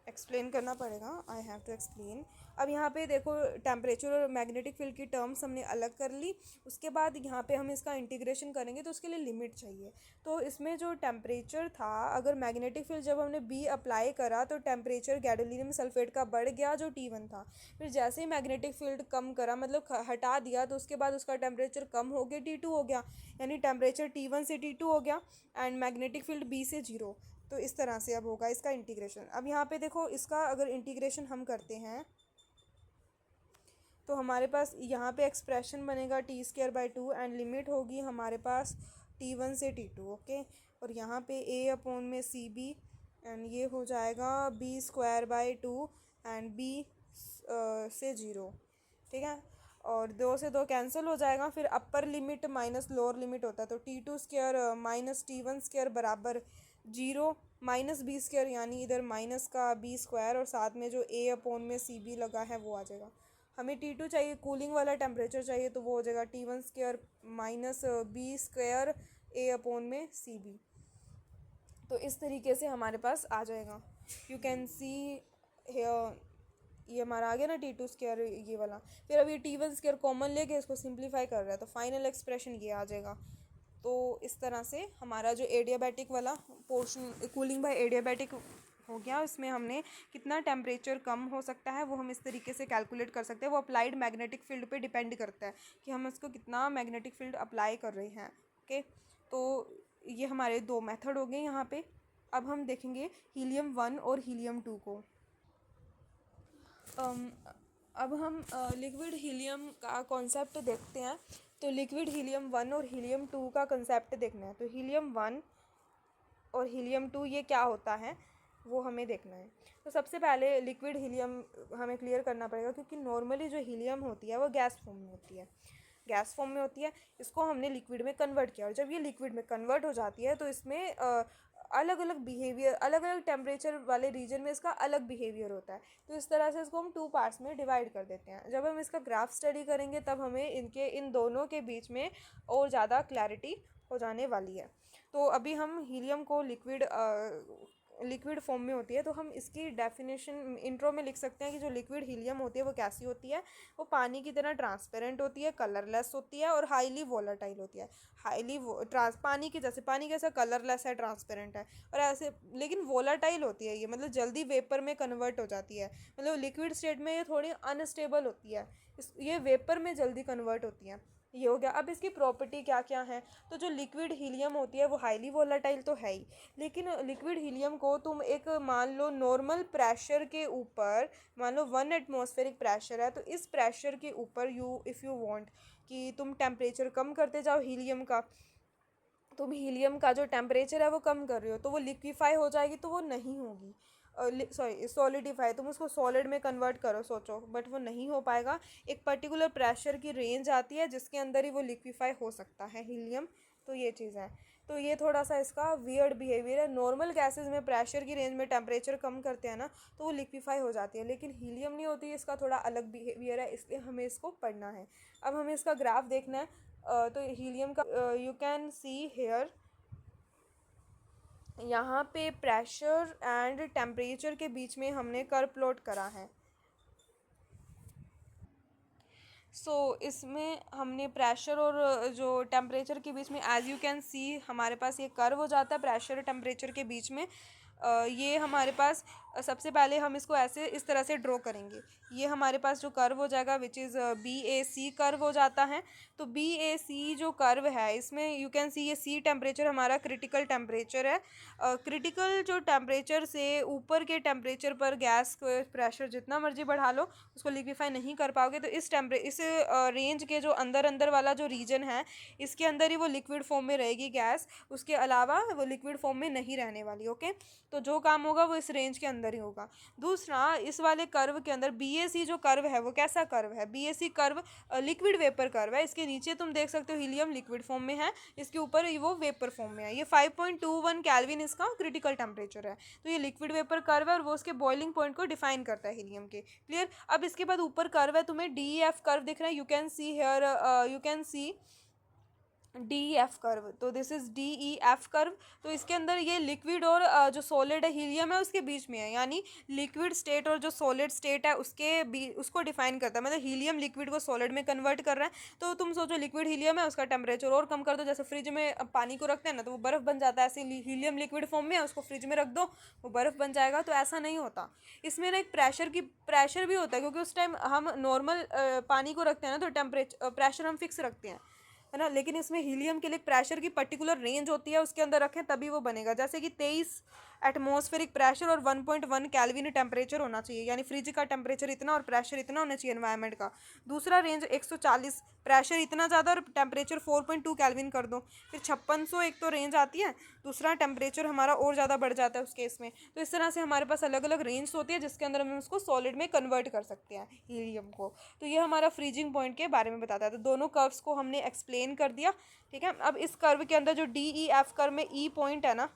एक्सप्लेन करना पड़ेगा, आई हैव टू एक्सप्लेन। अब यहाँ पे देखो टेम्परेचर और मैग्नेटिक फील्ड की टर्म्स हमने अलग कर ली, उसके बाद यहाँ पे हम इसका इंटीग्रेशन करेंगे तो उसके लिए लिमिट चाहिए। तो इसमें जो टेम्परेचर था, अगर मैग्नेटिक फील्ड जब हमने बी अप्लाई करा तो टेम्परेचर गैडोलिनियम सल्फेट का बढ़ गया जो T1 था। फिर जैसे ही मैग्नेटिक फील्ड कम करा, मतलब हटा दिया, तो उसके बाद उसका टेम्परेचर कम हो गया, T2 हो गया, यानी टेम्परेचर T1 से T2 हो गया एंड मैग्नेटिक फील्ड बी से 0। तो इस तरह से अब होगा इसका इंटीग्रेशन। अब यहाँ पे देखो इसका अगर इंटीग्रेशन हम करते हैं तो हमारे पास यहाँ पे एक्सप्रेशन बनेगा t²/2 एंड लिमिट होगी हमारे पास T1 से T2। ओके, और यहाँ पे a अपॉन में सी बी एंड ये हो जाएगा b²/2 एंड b से 0। ठीक है, और 2 से 2 कैंसिल हो जाएगा। फिर upper limit minus lower limit होता है, तो T2² माइनस T1² बराबर 0 माइनस b², यानी इधर माइनस का b² और साथ में जो a अपॉन में सी बी लगा है वो आ जाएगा। हमें T2 चाहिए, कूलिंग वाला टेम्परेचर चाहिए, तो वो हो जाएगा T1² minus b² a upon में सी बी। तो इस तरीके से हमारे पास आ जाएगा। यू कैन सी ये हमारा आ गया ना T2² ये वाला। फिर अब ये T1² कॉमन लेके इसको सिंप्लीफाई कर रहा है, तो फाइनल एक्सप्रेशन ये आ जाएगा। तो इस तरह से हमारा जो एडियाबैटिक वाला पोर्शन, कूलिंग बाय एडियाबैटिक हो गया, इसमें हमने कितना टेम्परेचर कम हो सकता है वो हम इस तरीके से कैलकुलेट कर सकते हैं। वो अप्लाइड मैग्नेटिक फील्ड पे डिपेंड करता है कि हम इसको कितना मैग्नेटिक फील्ड अप्लाई कर रहे हैं। ओके, तो ये हमारे 2 मेथड हो गए यहाँ पे। अब हम देखेंगे हीलियम-1 और हीलियम-2 को। अब हम लिक्विड हीलियम का कॉन्सेप्ट देखते हैं। तो लिक्विड हीलियम-1 और हीलियम-2 का कंसेप्ट देखना है। तो हीलियम-1 और हीलियम-2 ये क्या होता है वो हमें देखना है। तो सबसे पहले लिक्विड हीलियम हमें क्लियर करना पड़ेगा, क्योंकि नॉर्मली जो हीलियम होती है वो गैस फॉर्म में होती है, इसको हमने लिक्विड में कन्वर्ट किया, और जब ये लिक्विड में कन्वर्ट हो जाती है तो इसमें अलग अलग बिहेवियर, अलग अलग टेम्परेचर वाले रीजन में इसका अलग बिहेवियर होता है। तो इस तरह से इसको हम 2 पार्ट्स में डिवाइड कर देते हैं। जब हम इसका ग्राफ स्टडी करेंगे तब हमें इन दोनों के बीच में और ज़्यादा क्लैरिटी हो जाने वाली है। तो अभी हम हीलियम को लिक्विड फॉर्म में होती है, तो हम इसकी डेफिनेशन इंट्रो में लिख सकते हैं कि जो लिक्विड हीलियम होती है वो कैसी होती है। वो पानी की तरह ट्रांसपेरेंट होती है, कलरलेस होती है और हाईली वोलेटाइल होती है। पानी की जैसे, पानी कैसा कलरलेस है, ट्रांसपेरेंट है, और ऐसे लेकिन वोलेटाइल होती है ये, मतलब जल्दी वेपर में कन्वर्ट हो जाती है। मतलब लिक्विड स्टेट में ये थोड़ी अनस्टेबल होती है, ये वेपर में जल्दी कन्वर्ट होती है। ये हो गया। अब इसकी प्रॉपर्टी क्या क्या है। तो जो लिक्विड हीलियम होती है वो हाईली वोलेटाइल तो है ही, लेकिन लिक्विड हीलियम को तुम एक मान लो नॉर्मल प्रेशर के ऊपर, मान लो 1 एटमॉस्फेरिक प्रेशर है, तो इस प्रेशर के ऊपर इफ़ यू वांट कि तुम टेम्परेचर कम करते जाओ हीलियम का, तुम हीलियम का जो टेम्परेचर है वो कम कर रहे हो, तो वो लिक्विफाई हो जाएगी, तो वो नहीं होगी। सॉरी सॉलिडिफाई, तुम उसको सॉलिड में कन्वर्ट करो सोचो, बट वो नहीं हो पाएगा। एक पर्टिकुलर प्रेशर की रेंज आती है जिसके अंदर ही वो लिक्विफाई हो सकता है हीलियम। तो ये चीज़ है। तो ये थोड़ा सा इसका वियर्ड बिहेवियर है। नॉर्मल गैसेस में प्रेशर की रेंज में टेम्परेचर कम करते हैं ना तो वो लिक्विफाई हो जाती है, लेकिन हीलियम नहीं होती, इसका थोड़ा अलग बिहेवियर है, इसलिए हमें इसको पढ़ना है। अब हमें इसका ग्राफ देखना है। तो हीलियम का यू कैन सी हेयर, यहाँ पे प्रेशर एंड टेम्परेचर के बीच में हमने कर्व प्लॉट करा है। इसमें हमने प्रेशर और जो टेम्परेचर के बीच में एज यू कैन सी हमारे पास ये कर्व हो जाता है प्रेशर और टेम्परेचर के बीच में। ये हमारे पास सबसे पहले हम इसको ऐसे इस तरह से ड्रॉ करेंगे। ये हमारे पास जो कर्व हो जाएगा विच इज़ BAC कर्व हो जाता है। तो BAC जो कर्व है इसमें यू कैन सी ये सी टेम्परेचर हमारा क्रिटिकल टेम्परेचर है। क्रिटिकल जो टेम्परेचर से ऊपर के टेम्परेचर पर गैस को प्रेशर जितना मर्जी बढ़ा लो उसको लिक्विफाई नहीं कर पाओगे। तो इस रेंज के जो अंदर अंदर वाला जो रीजन है इसके अंदर ही वो लिक्विड फॉर्म में रहेगी गैस, उसके अलावा वो लिक्विड फॉर्म में नहीं रहने वाली। ओके, तो जो काम होगा वो इस रेंज के अंदर ही होगा। दूसरा, इस वाले कर्व के अंदर BAC जो कर्व है वो कैसा कर्व है? BAC curve liquid vapour curve है। इसके नीचे तुम देख सकते हो हीलियम लिक्विड फॉर्म में है, इसके ऊपर वो वेपर फॉर्म में है। ये 5.21 केल्विन इसका क्रिटिकल टेम्परेचर है। तो ये लिक्विड वेपर कर्व है और वो उसके बॉइलिंग पॉइंट को डिफाइन करता है हीलियम के। क्लियर? अब इसके बाद ऊपर कर्व है, तुम्हें DEF कर्व दिख रहा है। You can see here, you can see DEF curve. तो दिस इज DEF कर्व। तो इसके अंदर ये लिक्विड और जो सॉलिड है हीलियम है उसके बीच में है, यानी लिक्विड स्टेट और जो सॉलिड स्टेट है उसको डिफाइन करता है। मतलब हीलियम लिक्विड को सॉलिड में कन्वर्ट कर रहा है। तो तुम सोचो लिक्विड हीलियम है, उसका टेम्परेचर और कम कर दो, जैसे फ्रिज में पानी को रखते हैं ना तो वो बर्फ़ बन जाता है, ऐसे हीलियम लिक्विड फॉर्म में है, उसको फ्रिज में रख दो वो बर्फ़ बन जाएगा। तो ऐसा नहीं होता। इसमें ना एक प्रेशर भी होता है, क्योंकि उस टाइम हम नॉर्मल पानी को रखते हैं ना तो टेम्परेचर प्रेशर हम फिक्स रखते हैं, है ना। लेकिन इसमें हीलियम के लिए प्रेशर की पर्टिकुलर रेंज होती है, उसके अंदर रखें तभी वो बनेगा। जैसे कि 23 एटमॉस्फेरिक प्रेशर और 1.1 केल्विन टेम्परेचर होना चाहिए, यानी फ्रिज का टेम्परेचर इतना और प्रेशर इतना होना चाहिए एनवायरनमेंट का। दूसरा रेंज 140, प्रेशर इतना ज़्यादा और टेम्परेचर 4.2 केल्विन कर दो। फिर 5600 एक तो रेंज आती है, दूसरा टेम्परेचर हमारा और ज़्यादा बढ़ जाता है उस केस में। तो इस तरह से हमारे पास अलग अलग रेंज होती है जिसके अंदर हम उसको सॉलिड में कन्वर्ट कर सकते हैं हीलियम को। तो ये हमारा फ्रीजिंग पॉइंट के बारे में बताता है। तो दोनों कर्व्स को हमने एक्सप्लेन कर दिया, ठीक है। अब इस कर्व के अंदर जो DEF कर्व में E पॉइंट है ना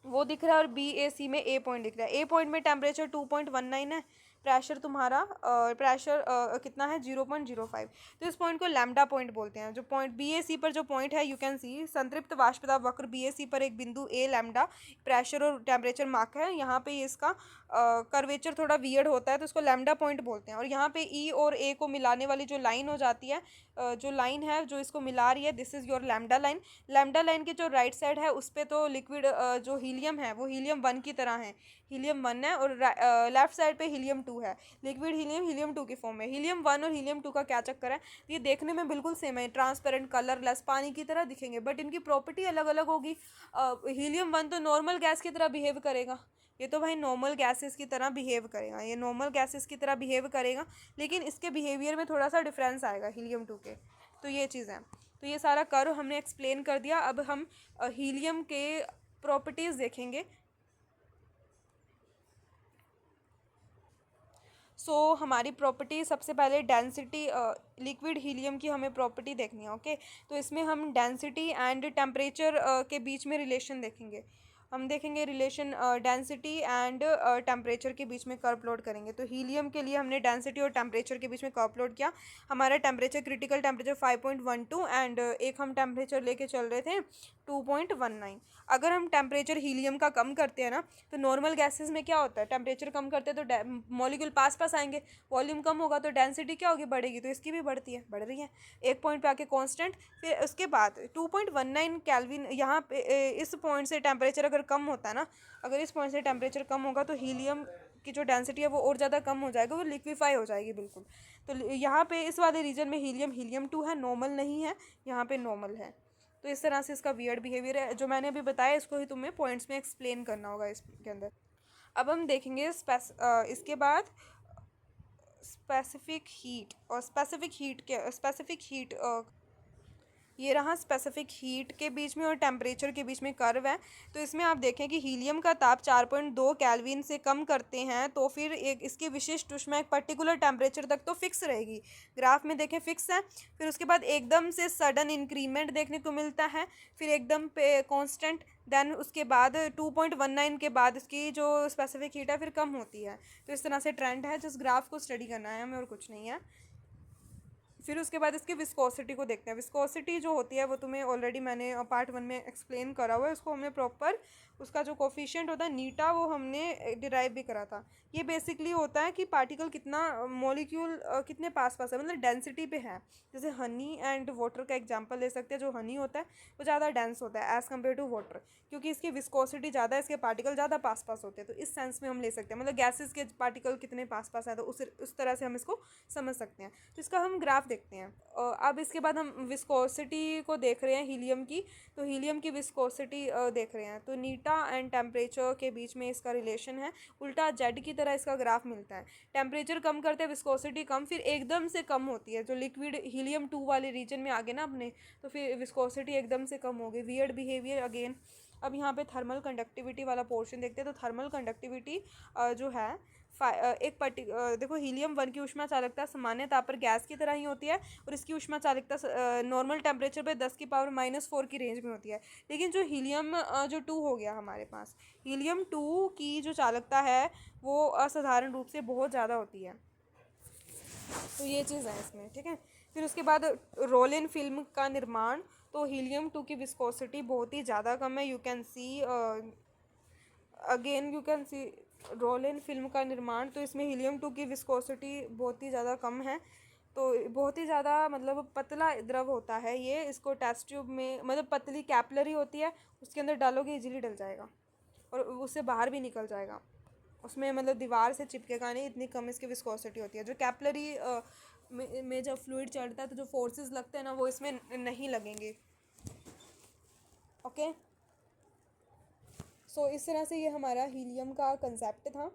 वो दिख रहा है और BAC में A पॉइंट दिख रहा है। A पॉइंट में टेम्परेचर 2.19 है, प्रेशर तुम्हारा प्रेशर कितना है 0.05। तो इस पॉइंट को लैम्डा पॉइंट बोलते हैं। जो पॉइंट BAC पर जो पॉइंट है यू कैन सी संतृप्त वाष्पदाब वक्र BAC पर एक बिंदु A लैम्डा प्रेशर और टेम्परेचर मार्क है। यहाँ पे इसका कर्वेचर थोड़ा वियर्ड होता है तो इसको लैम्डा पॉइंट बोलते हैं। और यहाँ पे E और A को मिलाने वाली जो लाइन हो जाती है, जो लाइन है जो इसको मिला रही है, this is your lambda line. Lambda line के जो राइट साइड है उस पर तो लिक्विड जो हीलियम है वो हीलियम 1 की तरह है, हीलियम 1 है। और लेफ्ट साइड पे हीलियम 2 है, लिक्विड हीलियम 2 की फॉर्म में। हीलियम 1 और हीलियम 2 का क्या चक्कर है, ये देखने में बिल्कुल सेम है, ट्रांसपेरेंट कलरलेस पानी की तरह दिखेंगे, बट इनकी प्रॉपर्टी अलग अलग होगी। हीलियम 1 तो नॉर्मल गैस की तरह बिहेव करेगा, ये तो भाई नॉर्मल गैसेस की तरह बिहेव करेगा, ये नॉर्मल गैसेस की तरह बिहेव करेगा, लेकिन इसके बिहेवियर में थोड़ा सा डिफरेंस आएगा हीलियम 2 के। तो ये चीज़ है। तो ये सारा कर्व हमने एक्सप्लेन कर दिया। अब हम हीलियम के प्रॉपर्टीज़ देखेंगे। हमारी प्रॉपर्टी सबसे पहले डेंसिटी, लिक्विड हीलियम की हमें प्रॉपर्टी देखनी है। ओके, तो इसमें हम डेंसिटी एंड टेम्परेचर के बीच में रिलेशन देखेंगे। हम देखेंगे रिलेशन डेंसिटी एंड टेम्परेचर के बीच में कर्व प्लॉट करेंगे। तो हीलियम के लिए हमने डेंसिटी और टेम्परेचर के बीच में कर्व प्लॉट किया। हमारा टेम्परेचर क्रिटिकल टेम्परेचर 5.12 एंड एक हम टेम्परेचर लेके चल रहे थे 2.19। अगर हम टेम्परेचर हीलियम का कम करते हैं ना तो नॉर्मल गैसेस में क्या होता है, टेम्परेचर कम करते हैं तो मॉलिक्यूल पास पास आएंगे, वॉल्यूम कम होगा तो डेंसिटी क्या होगी, बढ़ेगी। तो इसकी भी बढ़ती है, बढ़ रही है, एक पॉइंट पे आके कांस्टेंट। फिर उसके बाद 2.19 केल्विन यहाँ पे इस पॉइंट से टेम्परेचर अगर कम होता है ना, अगर इस पॉइंट से टेम्परेचर कम होगा तो हीलियम की जो डेंसिटी है वो और ज़्यादा कम हो जाएगा, वो लिक्विफाई हो जाएगी बिल्कुल। तो यहाँ पे इस वाले रीजन में हीलियम 2 है, नॉर्मल नहीं है, यहाँ पे नॉर्मल है। तो इस तरह से इसका वियर्ड बिहेवियर है, जो मैंने अभी बताया इसको ही तुम्हें पॉइंट्स में एक्सप्लेन करना होगा इसके अंदर। अब हम देखेंगे इसके बाद स्पेसिफिक हीट। और स्पेसिफिक हीट ये रहा स्पेसिफिक हीट के बीच में और टेम्परेचर के बीच में कर्व है। तो इसमें आप देखें कि हीलियम का ताप 4.2 केल्विन से कम करते हैं तो फिर एक इसकी विशिष्ट ऊष्मा एक पर्टिकुलर टेम्परेचर तक तो फिक्स रहेगी, ग्राफ में देखें फिक्स है। फिर उसके बाद एकदम से सडन इंक्रीमेंट देखने को मिलता है, फिर एकदम पे कांस्टेंट, देन उसके बाद 2.19 के बाद इसकी जो स्पेसिफिक हीट है फिर कम होती है। तो इस तरह से ट्रेंड है, जिस ग्राफ को स्टडी करना है हमें और कुछ नहीं है। फिर उसके बाद इसकी विस्कोसिटी को देखते हैं। विस्कोसिटी जो होती है वो तुम्हें ऑलरेडी मैंने पार्ट 1 में एक्सप्लेन करा हुआ है, उसको हमने प्रॉपर उसका जो कोफिशिएंट होता है नीटा वो हमने डिराइव भी करा था। ये बेसिकली होता है कि पार्टिकल कितना मॉलिक्यूल कितने पास पास है, मतलब डेंसिटी पे है। जैसे हनी एंड वाटर का एग्जांपल ले सकते हैं। जो हनी होता है वो ज़्यादा डेंस होता है एज़ कम्पेयर टू वाटर, क्योंकि इसकी विस्कोसिटी ज़्यादा है, इसके पार्टिकल ज़्यादा पास पास होते हैं। तो इस सेंस में हम ले सकते हैं, मतलब गैसेस के पार्टिकल कितने पास पास है तो उस तरह से हम इसको समझ सकते हैं। तो इसका हम ग्राफ देखते हैं। अब इसके बाद हम विस्कोसिटी को देख रहे हैं हीलियम की। तो हीलियम की विस्कोसिटी देख रहे हैं, तो नीटा एंड टेम्परेचर के बीच में इसका रिलेशन है, उल्टा जेड की तरह इसका ग्राफ मिलता है। टेम्परेचर कम करते हैं विस्कोसिटी कम, फिर एकदम से कम होती है। जो लिक्विड हीलियम 2 वाले रीजन में आ गए ना अपने, तो फिर विस्कोसिटी एकदम से कम हो गई। Weird behaviour again. अब यहाँ पे थर्मल कंडक्टिविटी वाला पोर्शन देखते हैं। तो थर्मल कंडक्टिविटी जो है एक देखो हीलियम 1 की ऊष्मा चालकता सामान्य ताप पर गैस की तरह ही होती है, और इसकी ऊष्मा चालकता नॉर्मल टेम्परेचर पे 10⁻⁻⁴ की रेंज में होती है। लेकिन जो हीलियम जो 2 हो गया हमारे पास, हीलियम 2 की जो चालकता है वो असाधारण रूप से बहुत ज़्यादा होती है। तो ये चीज़ है इसमें, ठीक है। फिर उसके बाद रोलिन फिल्म का निर्माण। तो हीलियम 2 की विस्कोसिटी बहुत ही ज़्यादा कम है। You can see again you can see rolling film का निर्माण। तो इसमें हीलियम 2 की विस्कोसिटी बहुत ही ज़्यादा कम है। तो बहुत ही ज़्यादा मतलब पतला द्रव होता है ये। इसको टेस्ट ट्यूब में, मतलब पतली कैपलरी होती है, उसके अंदर डालोगे इजीली डल जाएगा और उससे बाहर भी निकल जाएगा। उसमें मतलब दीवार से चिपकेगा नहीं, इतनी कम इसकी विस्कोसिटी होती है। जो कैपलरी में जब फ्लूइड चढ़ता है तो जो फोर्सेस लगते हैं ना वो इसमें नहीं लगेंगे। ओके, सो इस तरह से ये हमारा हीलियम का कंसेप्ट था।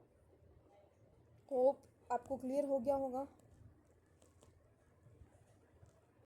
होप आपको क्लियर हो गया होगा।